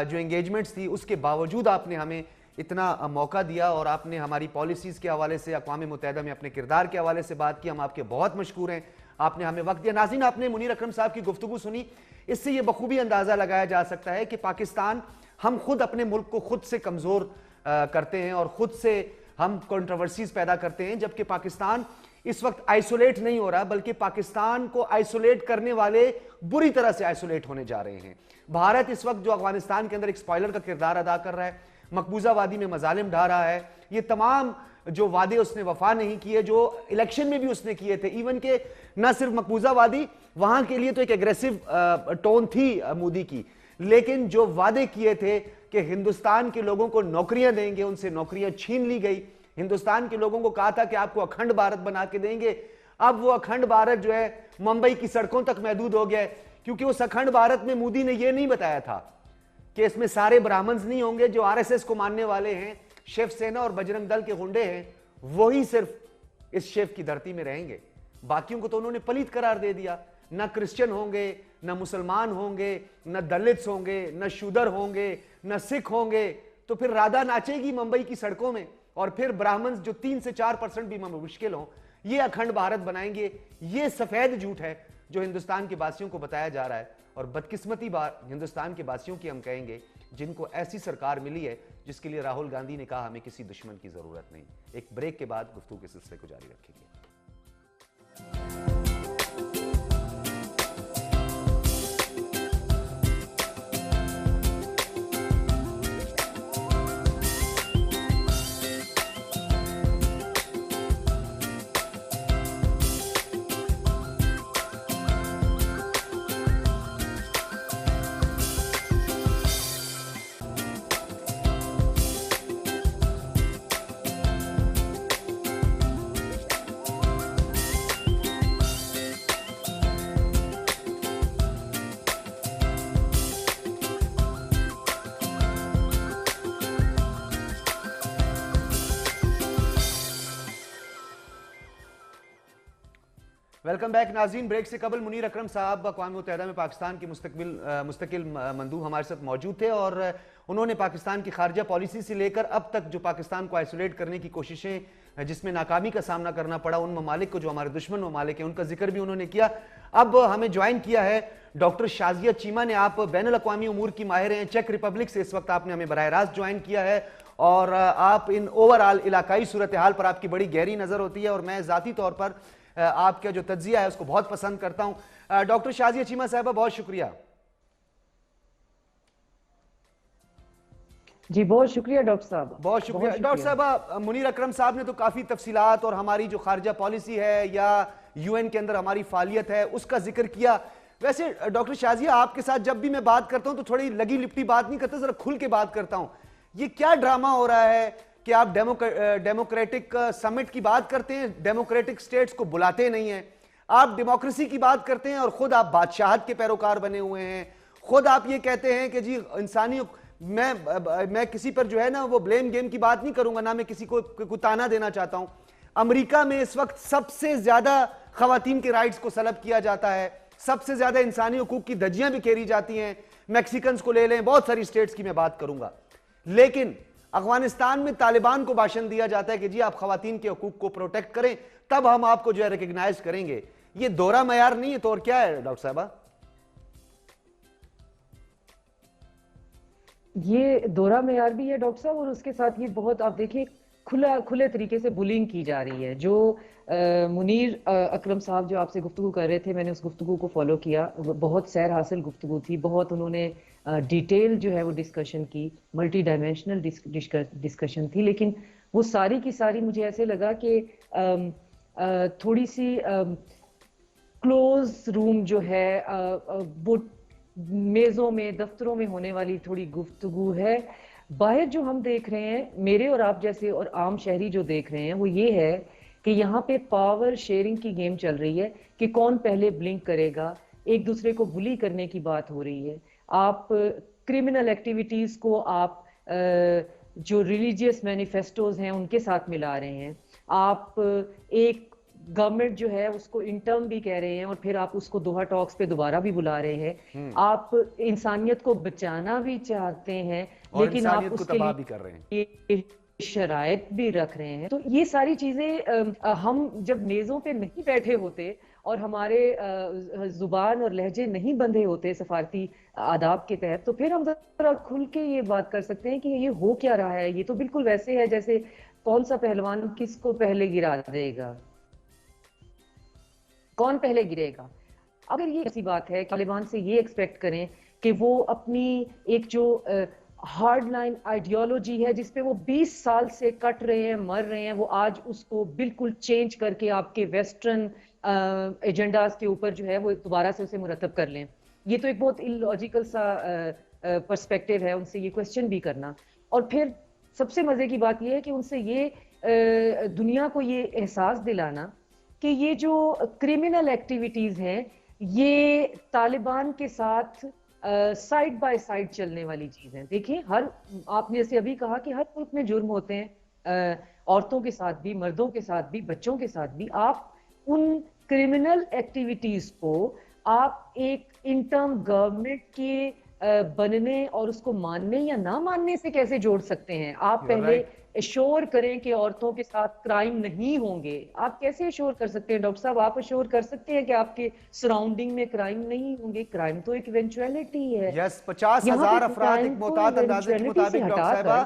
جو انگیجمنٹس تھی اس کے باوجود آپ نے ہمیں اتنا موقع دیا اور آپ نے ہماری پالیسیز کے حوالے سے اقوام متحدہ میں اپنے کردار کے حوالے سے بات کی. ہم آپ کے بہت مشکور ہیں، آپ نے ہمیں وقت دیا. ناظرین، آپ نے منیر اکرم صاحب کی گفتگو سنی. اس سے یہ بخوبی اندازہ لگایا جا سکتا ہے کہ پاکستان، ہم خود اپنے ملک کو خود سے کمزور کرتے ہیں اور خود سے ہم کنٹروورسیز پیدا کرتے ہیں، جبکہ پاکستان اس وقت آئسولیٹ نہیں ہو رہا بلکہ پاکستان کو آئسولیٹ کرنے والے بری طرح سے آئسولیٹ ہونے جا رہے ہیں. بھارت اس وقت جو افغانستان کے اندر ایک سپوائلر کا کردار ادا کر رہا ہے، مقبوضہ وادی میں مظالم ڈھا رہا ہے، یہ تمام جو وعدے اس نے وفا نہیں کیے جو الیکشن میں بھی اس نے کیے تھے. ایون کہ نہ صرف مقبوضہ وادی، وہاں کے لیے تو ایک ایگریسو ٹون تھی مودی کی، لیکن جو وعدے کیے تھے کہ ہندوستان کے لوگوں کو نوکریاں دیں گے، ان سے نوکریاں چھین لی گئی. ہندوستان کے لوگوں کو کہا تھا کہ آپ کو اکھنڈ بھارت بنا کے دیں گے. اب وہ اکھنڈ بھارت جو ہے ممبئی کی سڑکوں تک محدود ہو گیا ہے، کیونکہ اس اکھنڈ بھارت میں مودی نے یہ نہیں بتایا تھا کہ اس میں سارے برہمنز نہیں ہوں گے. جو آر ایس ایس کو ماننے والے ہیں، شیو سینا اور بجرنگ دل کے غنڈے ہیں، وہی صرف اس شیو کی دھرتی میں رہیں گے. باقیوں کو تو انہوں نے پلیت قرار دے دیا. نہ کرسچن ہوں گے، نہ مسلمان ہوں گے، نہ دلتس ہوں گے، نہ شودر ہوں گے، نہ سکھ ہوں گے. تو پھر رادھا ناچے گی ممبئی کی سڑکوں میں، اور پھر برہمنز جو 3 سے 4% بھی مشکل ہوں، یہ اکھنڈ بھارت بنائیں گے. یہ سفید جھوٹ ہے جو ہندوستان کے باسیوں کو بتایا جا رہا ہے. اور بدقسمتی ہندوستان کے باسیوں کی ہم کہیں گے جن کو ایسی سرکار ملی ہے جس کے لیے راہل گاندھی نے کہا ہمیں کسی دشمن کی ضرورت نہیں. ایک بریک کے بعد گفتگو کے سلسلے کو جاری رکھیں گے. ویلکم بیک ناظرین. بریک سے قبل منیر اکرم صاحب اقوام متحدہ میں پاکستان کے مستقل مندوب ہمارے ساتھ موجود تھے اور انہوں نے پاکستان کی خارجہ پالیسی سے لے کر اب تک جو پاکستان کو آئسولیٹ کرنے کی کوششیں جس میں ناکامی کا سامنا کرنا پڑا ان ممالک کو جو ہمارے دشمن ممالک ہیں ان کا ذکر بھی انہوں نے کیا. اب ہمیں جوائن کیا ہے ڈاکٹر شازیہ چیمہ نے. آپ بین الاقوامی امور کی ماہر ہیں، چیک ریپبلک سے اس وقت آپ نے ہمیں براہ راست جوائن کیا ہے اور آپ ان اوورآل علاقائی صورتحال پر آپ کی بڑی گہری نظر ہوتی ہے اور میں ذاتی طور پر آپ کا جو تجزیہ ہے اس کو بہت پسند کرتا ہوں. ڈاکٹر شازیہ چیمہ صاحبہ بہت شکریہ. جی بہت شکریہ ڈاکٹر صاحب. بہت شکریہ ڈاکٹر صاحبہ. منیر اکرم صاحب نے تو کافی تفصیلات اور ہماری جو خارجہ پالیسی ہے یا یو این کے اندر ہماری فعالیت ہے اس کا ذکر کیا. ویسے ڈاکٹر شازیہ آپ کے ساتھ جب بھی میں بات کرتا ہوں تو تھوڑی لگی لپٹی بات نہیں کرتا، ذرا کھل کے بات کرتا ہوں. یہ کیا ڈرامہ ہو رہا ہے کہ آپ ڈیموکریٹک سمٹ کی بات کرتے ہیں، ڈیموکریٹک سٹیٹس کو بلاتے نہیں ہیں. آپ ڈیموکریسی کی بات کرتے ہیں اور خود آپ بادشاہت کے پیروکار بنے ہوئے ہیں. خود آپ یہ کہتے ہیں کہ جی انسانی میں کسی پر جو ہے نا وہ بلیم گیم کی بات نہیں کروں گا، نہ میں کسی کو تانا دینا چاہتا ہوں. امریکہ میں اس وقت سب سے زیادہ خواتین کے رائٹس کو سلب کیا جاتا ہے، سب سے زیادہ انسانی حقوق کی دھجیاں بھی کھیری جاتی ہیں. میکسیکنز کو لے لیں، بہت ساری سٹیٹس کی میں بات کروں گا. لیکن افغانستان میں طالبان کو بھاشن دیا جاتا ہے کہ جی آپ خواتین کے حقوق کو پروٹیکٹ کریں تب ہم آپ کو جو ہے ریکگنائز کریں گے. یہ دورہ معیار نہیں ہے تو اور کیا ہے ڈاکٹر صاحبہ؟ یہ دورہ معیار بھی ہے ڈاکٹر صاحب، اور اس کے ساتھ یہ بہت آپ دیکھیں کھلے طریقے سے بولنگ کی جا رہی ہے. جو منیر اکرم صاحب جو آپ سے گفتگو کر رہے تھے، میں نے اس گفتگو کو فالو کیا، بہت سیر حاصل گفتگو تھی. بہت انہوں نے ڈیٹیل جو ہے وہ ڈسکشن کی، ملٹی ڈائمینشنل ڈسکشن تھی. لیکن وہ ساری کی ساری مجھے ایسے لگا کہ تھوڑی سی کلوز روم جو ہے وہ میزوں میں دفتروں میں ہونے والی تھوڑی گفتگو ہے. باہر جو ہم دیکھ رہے ہیں، میرے اور آپ جیسے اور عام شہری جو دیکھ رہے ہیں، وہ یہ ہے کہ یہاں پہ پاور شیئرنگ کی گیم چل رہی ہے کہ کون پہلے بلنک کرے گا. ایک دوسرے کو بلی کرنے کی بات ہو رہی ہے. آپ کرمنل ایکٹیویٹیز کو آپ جو ریلیجیس مینیفیسٹوز ہیں ان کے ساتھ ملا رہے ہیں. آپ ایک گورنمنٹ جو ہے اس کو انٹرم بھی کہہ رہے ہیں اور پھر آپ اس کو دوحہ ٹاکس پہ دوبارہ بھی بلا رہے ہیں. آپ انسانیت کو بچانا بھی چاہتے ہیں اور لیکن آپ انسانیت کو اس کے تباہ بھی کر رہے ہیں. لیے شرائط بھی رکھ رہے ہیں. تو یہ ساری چیزیں ہم جب میزوں پہ نہیں بیٹھے ہوتے اور ہمارے زبان اور لہجے نہیں بندھے ہوتے سفارتی آداب کے تحت، تو پھر ہم ذرا کھل کے یہ بات کر سکتے ہیں کہ یہ ہو کیا رہا ہے. یہ تو بالکل ویسے ہے جیسے کون سا پہلوان کس کو پہلے گرا دے گا، کون پہلے گرے گا. اگر یہ ایسی بات ہے کہ طالبان سے یہ ایکسپیکٹ کریں کہ وہ اپنی ایک جو ہارڈ لائن آئیڈیالوجی ہے جس پہ وہ 20 سال سے کٹ رہے ہیں، مر رہے ہیں، وہ آج اس کو بالکل چینج کر کے آپ کے ویسٹرن ایجنڈاز کے اوپر جو ہے وہ دوبارہ سے اسے مرتب کر لیں. یہ تو ایک بہت اللاجیکل سا پرسپیکٹو ہے ان سے یہ کوشچن بھی کرنا. اور پھر سب سے مزے کی بات یہ ہے کہ ان سے یہ دنیا کو یہ احساس دلانا کہ یہ جو کرمنل ایکٹیویٹیز ہیں یہ طالبان کے ساتھ سائڈ بائی سائڈ چلنے والی چیز ہیں. دیکھیں، آپ نے جیسے ابھی کہا کہ ہر ملک میں جرم ہوتے ہیں، عورتوں کے ساتھ بھی، مردوں کے ساتھ بھی، بچوں کے ساتھ بھی. آپ ان کرمنل ایکٹیویٹیز کو آپ ایک انٹرم گورنمنٹ کے بننے اور اس کو ماننے یا نہ ماننے سے کیسے جوڑ سکتے ہیں؟ آپ پہلے ایشور کریں کہ عورتوں کے ساتھ کرائم نہیں ہوں گے. آپ کیسے ایشور کر سکتے ہیں ڈاکٹر صاحب؟ آپ ایشور کر سکتے ہیں کہ آپ کے سراؤنڈنگ میں کرائم نہیں ہوں گے؟ کرائم تو ایک ایونچویلٹی ہے. یس، 50,000 افراد ایک محتاط اندازے کے مطابق ڈاکٹر صاحبہ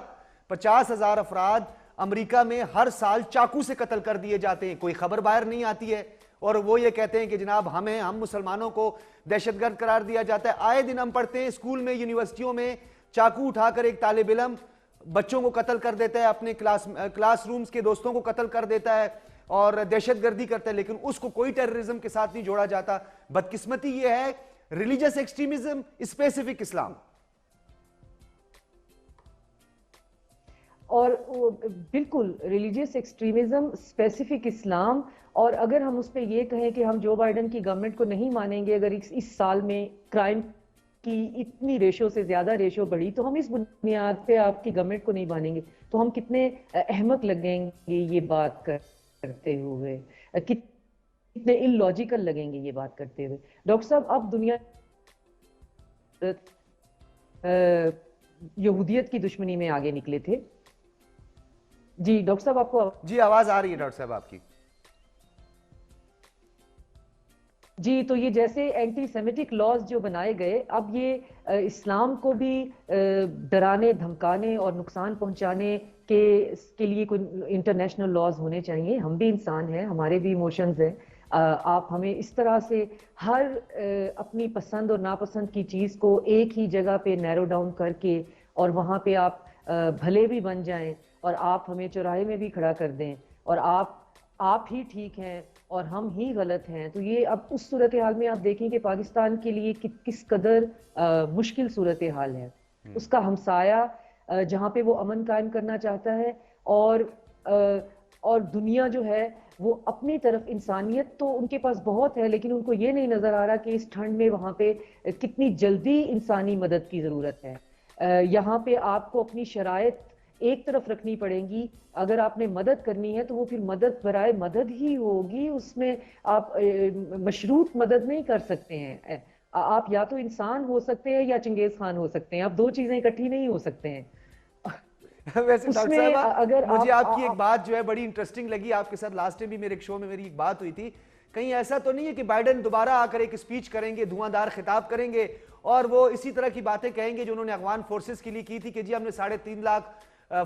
50,000 افراد امریکہ میں ہر سال چاقو سے قتل کر دیے جاتے ہیں. کوئی خبر باہر نہیں آتی ہے اور وہ یہ کہتے ہیں کہ جناب ہم مسلمانوں کو دہشت گرد قرار دیا جاتا ہے. آئے دن ہم پڑھتے ہیں اسکول میں، یونیورسٹیوں میں چاقو اٹھا کر ایک طالب علم بچوں کو قتل کر دیتا ہے، اپنے کلاس رومز کے دوستوں کو قتل کر دیتا ہے اور دہشت گردی کرتا ہے، لیکن اس کو کوئی ٹیررزم کے ساتھ نہیں جوڑا جاتا. بدقسمتی یہ ہے ریلیجس ایکسٹریمزم، اسپیسیفک اسلام. اور بالکل ریلیجیس ایکسٹریمزم، اسپیسیفک اسلام. اور اگر ہم اس پہ یہ کہیں کہ ہم جو بائیڈن کی گورنمنٹ کو نہیں مانیں گے اگر اس سال میں کرائم کی اتنی ریشو سے زیادہ ریشو بڑھی، تو ہم اس بنیاد پہ آپ کی گورنمنٹ کو نہیں مانیں گے. تو ہم کتنے احمق لگیں گے یہ بات کرتے ہوئے، کتنے ان لاجیکل لگیں گے یہ بات کرتے ہوئے. ڈاکٹر صاحب، اب دنیا یہودیت کی دشمنی میں آگے نکلے تھے. جی ڈاکٹر صاحب، آپ کو جی آواز آ رہی ہے ڈاکٹر صاحب آپ کی؟ جی. تو یہ جیسے اینٹی سیمیٹک لاز جو بنائے گئے، اب یہ اسلام کو بھی ڈرانے، دھمکانے اور نقصان پہنچانے کے لیے کوئی انٹرنیشنل لاز ہونے چاہیے. ہم بھی انسان ہیں، ہمارے بھی ایموشنز ہیں. آپ ہمیں اس طرح سے ہر اپنی پسند اور ناپسند کی چیز کو ایک ہی جگہ پہ نیرو ڈاؤن کر کے اور وہاں پہ آپ بھلے بھی بن جائیں اور آپ ہمیں چوراہے میں بھی کھڑا کر دیں اور آپ ہی ٹھیک ہیں اور ہم ہی غلط ہیں. تو یہ اب اس صورتحال میں آپ دیکھیں کہ پاکستان کے لیے کس قدر مشکل صورتحال ہے. اس کا ہمسایہ جہاں پہ وہ امن قائم کرنا چاہتا ہے اور دنیا جو ہے وہ اپنی طرف، انسانیت تو ان کے پاس بہت ہے لیکن ان کو یہ نہیں نظر آ رہا کہ اس ٹھنڈ میں وہاں پہ کتنی جلدی انسانی مدد کی ضرورت ہے. یہاں پہ آپ کو اپنی شرائط ایک طرف رکھنی پڑیں گی. اگر آپ نے مدد کرنی ہے تو وہ پھر مدد برائے مدد ہی ہوگی، اس میں آپ مشروط مدد نہیں کر سکتے ہیں. آپ یا تو انسان ہو سکتے ہیں یا چنگیز خان ہو سکتے ہیں، آپ دو چیزیں اکٹھی نہیں ہو سکتے ہیں. ویسے ڈاکٹر صاحبہ اگر مجھے آپ کی ایک بات جو ہے بڑی انٹرسٹنگ لگی. آپ کے ساتھ لاسٹ ٹائم بھی میرے ایک شو میں میری ایک بات ہوئی تھی، کہیں ایسا تو نہیں ہے کہ بائیڈن دوبارہ آ کر ایک اسپیچ کریں گے، دھواں دھار خطاب کریں گے اور وہ اسی طرح کی باتیں کہیں گے جو انہوں نے افغان فورسز کے لیے کی تھی کہ جی ہم نے 3.5 لاکھ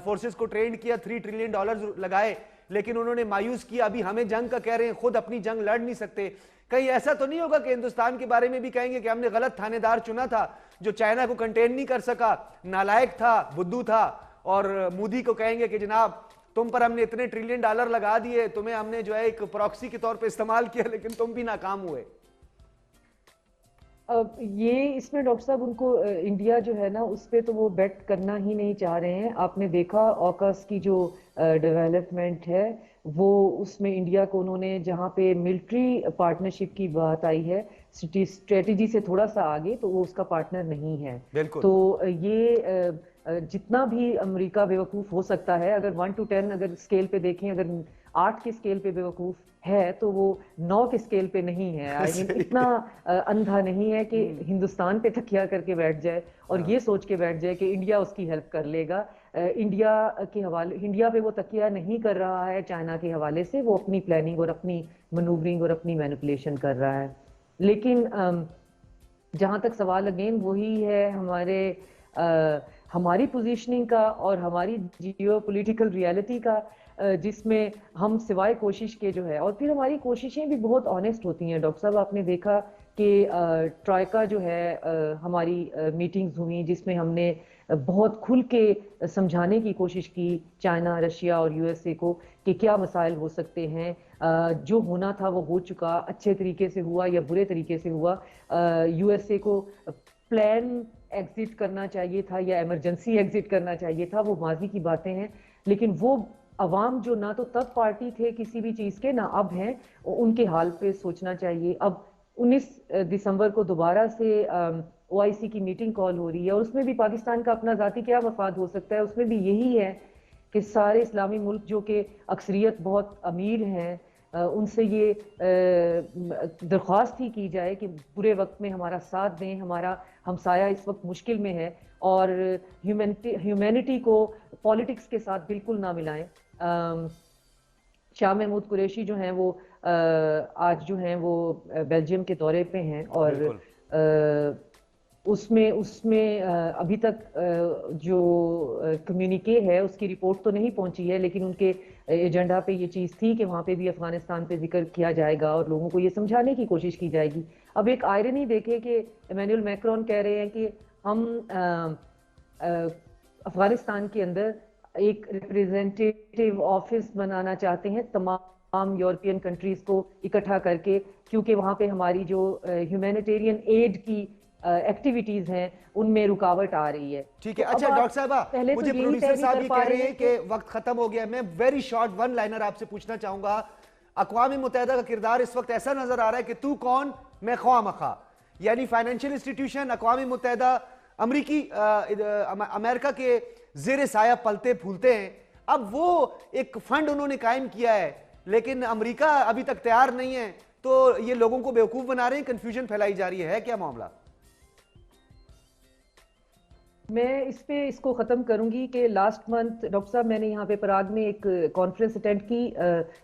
فورسز کو ٹرینڈ کیا، $3 ٹریلین لگائے، لیکن انہوں نے مایوس کیا. ابھی ہمیں جنگ کا کہہ رہے ہیں، خود اپنی جنگ لڑ نہیں سکتے. کہیں ایسا تو نہیں ہوگا کہ ہندوستان کے بارے میں بھی کہیں گے کہ ہم نے غلط تھانے دار چنا تھا جو چائنا کو کنٹین نہیں کر سکا، نالائق تھا، بدھو تھا، اور مودی کو کہیں گے کہ جناب تم پر ہم نے اتنے $1 ٹریلین لگا دیے، تمہیں ہم نے جو ہے ایک پراکسی کے طور پہ استعمال کیا لیکن تم بھی ناکام ہوئے. اب یہ اس میں ڈاکٹر صاحب ان کو انڈیا جو ہے نا اس پہ تو وہ بیٹ کرنا ہی نہیں چاہ رہے ہیں. آپ نے دیکھا اوکس کی جو ڈیولپمنٹ ہے وہ اس میں انڈیا کو انہوں نے جہاں پہ ملٹری پارٹنرشپ کی بات آئی ہے اسٹریٹجی سے تھوڑا سا آگے تو وہ اس کا پارٹنر نہیں ہے. بالکل. تو یہ جتنا بھی امریکہ بیوقوف ہو سکتا ہے اگر 1 to 10 اگر اسکیل پہ دیکھیں اگر 8 کے اسکیل پہ بیوقوف ہے تو وہ 9 کے اسکیل پہ نہیں ہے. آئی مین اتنا اندھا نہیں ہے کہ ہندوستان پہ تکیہ کر کے بیٹھ جائے اور یہ سوچ کے بیٹھ جائے کہ انڈیا اس کی ہیلپ کر لے گا. انڈیا کے حوالے انڈیا پہ وہ تکیہ نہیں کر رہا ہے چائنا کے حوالے سے, وہ اپنی پلاننگ اور اپنی منوورنگ اور اپنی مینپولیشن کر رہا ہے. لیکن جہاں تک سوال اگین وہی ہے ہماری پوزیشننگ کا اور ہماری جیو پولیٹیکل ریالٹی کا, جس میں ہم سوائے کوشش کے جو ہے, اور پھر ہماری کوششیں بھی بہت آنیسٹ ہوتی ہیں. ڈاکٹر صاحب آپ نے دیکھا کہ ٹرائکا جو ہے ہماری میٹنگز ہوئی جس میں ہم نے بہت کھل کے سمجھانے کی کوشش کی چائنا, رشیا اور یو ایس اے کو کہ کیا مسائل ہو سکتے ہیں. جو ہونا تھا وہ ہو چکا, اچھے طریقے سے ہوا یا برے طریقے سے ہوا. یو ایس اے کو پلان ایگزٹ کرنا چاہیے تھا یا ایمرجنسی ایگزٹ کرنا چاہیے تھا, وہ ماضی کی باتیں ہیں. لیکن وہ عوام جو نہ تو تب پارٹی تھے کسی بھی چیز کے نہ اب ہیں, ان کے حال پہ سوچنا چاہیے. اب 19 دسمبر کو دوبارہ سے او آئی سی کی میٹنگ کال ہو رہی ہے اور اس میں بھی پاکستان کا اپنا ذاتی کیا مفاد ہو سکتا ہے. اس میں بھی یہی ہے کہ سارے اسلامی ملک جو کہ اکثریت بہت امیر ہیں ان سے یہ درخواست ہی کی جائے کہ برے وقت میں ہمارا ساتھ دیں. ہمارا ہمسایہ اس وقت مشکل میں ہے اور ہیومینٹی کو پالیٹکس کے ساتھ بالکل نہ ملائیں. شاہ محمود قریشی جو ہیں وہ آج جو ہیں وہ بیلجیم کے دورے پہ ہیں اور اس میں ابھی تک جو کمیونیکے ہے اس کی رپورٹ تو نہیں پہنچی ہے, لیکن ان کے ایجنڈا پہ یہ چیز تھی کہ وہاں پہ بھی افغانستان پہ ذکر کیا جائے گا اور لوگوں کو یہ سمجھانے کی کوشش کی جائے گی. اب ایک آئرنی دیکھے کہ ایمینوئل میکرون کہہ رہے ہیں کہ ہم افغانستان کے اندر ایک ریپریزنٹیٹیو آفس بنانا چاہتے ہیں تمام یورپین کنٹریز کو اکٹھا کر کے, کیونکہ وہاں پہ ہماری جو ہیومینیٹیرین ایڈ کی ایکٹیویٹیز ہیں ان میں رکاوٹ آ رہی ہے. ٹھیک ہے. اچھا ڈاکٹر صاحبہ, مجھے پروڈیوسر صاحب یہ کہہ رہے ہیں کہ وقت ختم ہو گیا. میں ویری شارٹ ون لائنر آپ سے پوچھنا چاہوں گا. اقوام متحدہ کا کردار اس وقت ایسا نظر آ رہا ہے کہ تو کون میں خواہ مخواہ, یعنی فائنینشیل انسٹیٹیوشن اقوام متحدہ امریکہ کے زیر سایہ پلتے پھولتے ہیں. اب وہ ایک فنڈ انہوں نے قائم کیا ہے لیکن امریکہ ابھی تک تیار نہیں ہے, تو یہ لوگوں کو بیوقوف بنا رہے ہیں, کنفیوژن پھیلائی جا رہی ہے کیا معاملہ؟ میں اس کو ختم کروں گی کہ لاسٹ منتھ ڈاکٹر صاحب میں نے یہاں پہ پراگ میں ایک کانفرنس اٹینڈ کی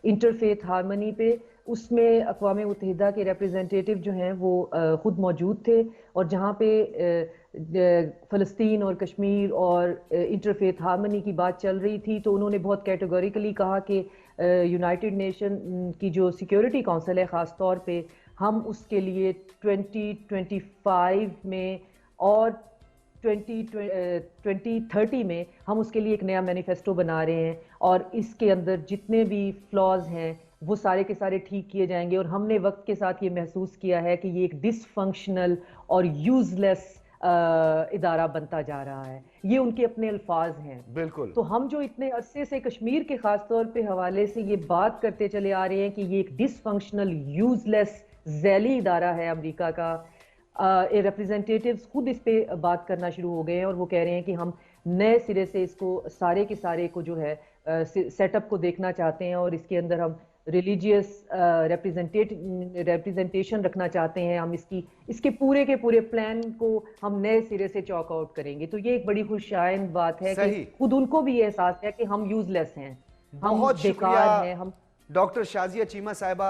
انٹرفیتھ ہارمنی پہ. اس میں اقوام متحدہ کے ریپریزنٹیٹیو جو ہیں وہ خود موجود تھے اور جہاں پہ فلسطین اور کشمیر اور انٹرفیتھ ہارمنی کی بات چل رہی تھی تو انہوں نے بہت کیٹیگوریکلی کہا کہ یونائٹڈ نیشن کی جو سیکیورٹی کونسل ہے خاص طور پہ ہم اس کے لیے 2025 میں اور 2030 میں ہم اس کے لیے ایک نیا مینیفیسٹو بنا رہے ہیں اور اس کے اندر جتنے بھی فلاز ہیں وہ سارے کے سارے ٹھیک کیے جائیں گے. اور ہم نے وقت کے ساتھ یہ محسوس کیا ہے کہ یہ ایک ڈس فنکشنل اور یوز لیس ادارہ بنتا جا رہا ہے. یہ ان کے اپنے الفاظ ہیں. بالکل. تو ہم جو اتنے عرصے سے کشمیر کے خاص طور پہ حوالے سے یہ بات کرتے چلے آ رہے ہیں کہ یہ ایک ڈس فنکشنل یوز لیس ذیلی ادارہ ہے امریکہ کا, ریپریزنٹیٹیوز خود اس پہ بات کرنا شروع ہو گئے ہیں اور وہ کہہ رہے ہیں کہ ہم نئے سرے سے اس کو سارے کے سارے کو جو ہے سیٹ اپ کو دیکھنا چاہتے ہیں اور اس کے اندر ہم ریلیجیس ریپریزنٹیشن رکھنا چاہتے ہیں. ہم اس کے پورے پلان کو ہم نئے سرے سے چاک آؤٹ کریں گے. تو یہ ایک بڑی خوش آئند بات ہے کہ خود ان کو بھی یہ احساس ہے کہ ہم یوز لیس ہیں, ہم بیکار ہیں. ہم ڈاکٹر شازیہ چیمہ صاحبہ,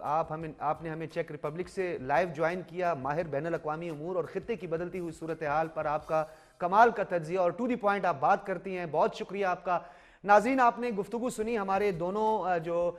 آپ نے ہمیں چیک ریپبلک سے لائیو جوائن کیا. ماہر بین الاقوامی امور اور خطے کی بدلتی ہوئی صورتحال پر آپ کا کمال کا تجزیہ اور ٹو دی پوائنٹ آپ بات کرتی ہیں. بہت شکریہ آپ کا. ناظرین, آپ نے گفتگو سنی. ہمارے دونوں جو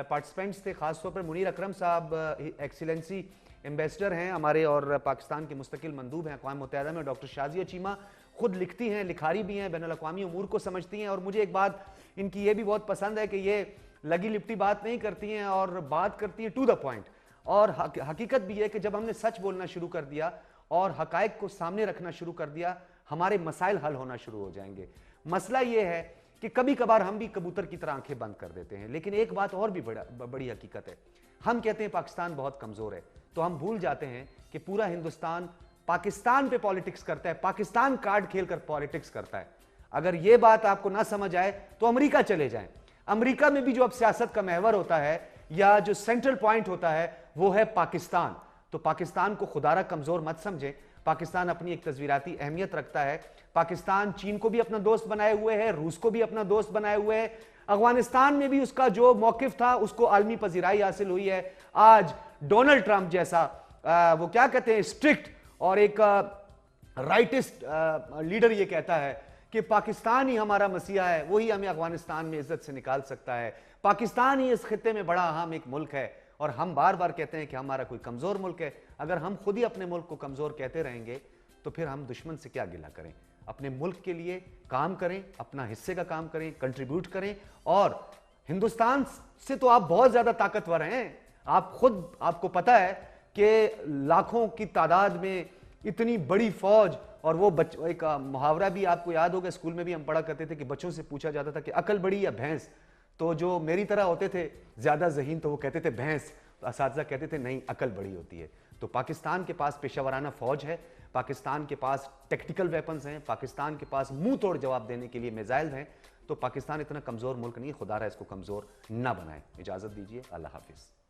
پارٹیسپینٹس تھے, خاص طور پر منیر اکرم صاحب ایکسیلنسی ایمبیسڈر ہیں ہمارے اور پاکستان کے مستقل مندوب ہیں اقوام متحدہ میں. ڈاکٹر شازیہ چیمہ خود لکھتی ہیں, لکھاری بھی ہیں, بین الاقوامی امور کو سمجھتی ہیں اور مجھے ایک بات ان کی یہ بھی بہت پسند ہے کہ یہ لگی لپٹی بات نہیں کرتی ہیں اور بات کرتی ہیں ٹو دا پوائنٹ. اور حقیقت بھی ہے کہ جب ہم نے سچ بولنا شروع کر دیا اور حقائق کو سامنے رکھنا شروع کر دیا، ہمارے مسائل حل ہونا شروع ہو جائیں گے۔ مسئلہ یہ ہے کہ کبھی کبھار ہم بھی کبوتر کی طرح آنکھیں بند کر دیتے ہیں، لیکن ایک بات اور بھی بڑی حقیقت ہے، ہم کہتے ہیں پاکستان بہت کمزور ہے، تو ہم بھول جاتے ہیں کہ پورا ہندوستان پاکستان پہ پالیٹکس کرتا ہے، پاکستان کارڈ کھیل کر پالیٹکس کرتا ہے۔ اگر یہ بات آپ کو نہ سمجھ آئے تو امریکہ چلے جائیں۔ امریکہ میں بھی جو اب سیاست کا محور ہوتا ہے یا جو سینٹرل پوائنٹ ہوتا ہے وہ ہے پاکستان۔ تو پاکستان کو خدا را کمزور مت سمجھیں، پاکستان اپنی ایک تصویراتی اہمیت رکھتا ہے، پاکستان چین کو بھی اپنا دوست بنائے ہوئے ہے، روس کو بھی اپنا دوست بنائے ہوئے ہے، افغانستان میں بھی اس کا جو موقف تھا اس کو عالمی پذیرائی حاصل ہوئی ہے۔ آج ڈونلڈ ٹرمپ جیسا وہ کیا کہتے ہیں اسٹرکٹ اور ایک رائٹسٹ لیڈر یہ کہتا ہے کہ پاکستان ہی ہمارا مسیحا ہے، وہی ہمیں افغانستان میں عزت سے نکال سکتا ہے، پاکستان ہی اس خطے میں بڑا اہم ایک ملک ہے، اور ہم بار بار کہتے ہیں کہ ہمارا کوئی کمزور ملک ہے۔ اگر ہم خود ہی اپنے ملک کو کمزور کہتے رہیں گے تو پھر ہم دشمن سے کیا گلہ کریں؟ اپنے ملک کے لیے کام کریں، اپنا حصے کا کام کریں، کنٹریبیوٹ کریں، اور ہندوستان سے تو آپ بہت زیادہ طاقتور ہیں، آپ کو پتہ ہے کہ لاکھوں کی تعداد میں اتنی بڑی فوج، اور وہ ایک محاورہ بھی آپ کو یاد ہوگا، اسکول میں بھی ہم پڑھا کرتے تھے کہ بچوں سے پوچھا جاتا تھا کہ عقل بڑی یا بھینس؟ تو جو میری طرح ہوتے تھے زیادہ ذہین تو وہ کہتے تھے بھینس، تو اساتذہ کہتے تھے نہیں، عقل بڑی ہوتی ہے۔ تو پاکستان کے پاس پیشہ ورانہ فوج ہے، پاکستان کے پاس ٹیکٹیکل ویپنز ہیں، پاکستان کے پاس منہ توڑ جواب دینے کے لیے میزائل ہیں، تو پاکستان اتنا کمزور ملک نہیں، خدا را اس کو کمزور نہ بنائے۔ اجازت دیجیے، اللہ حافظ۔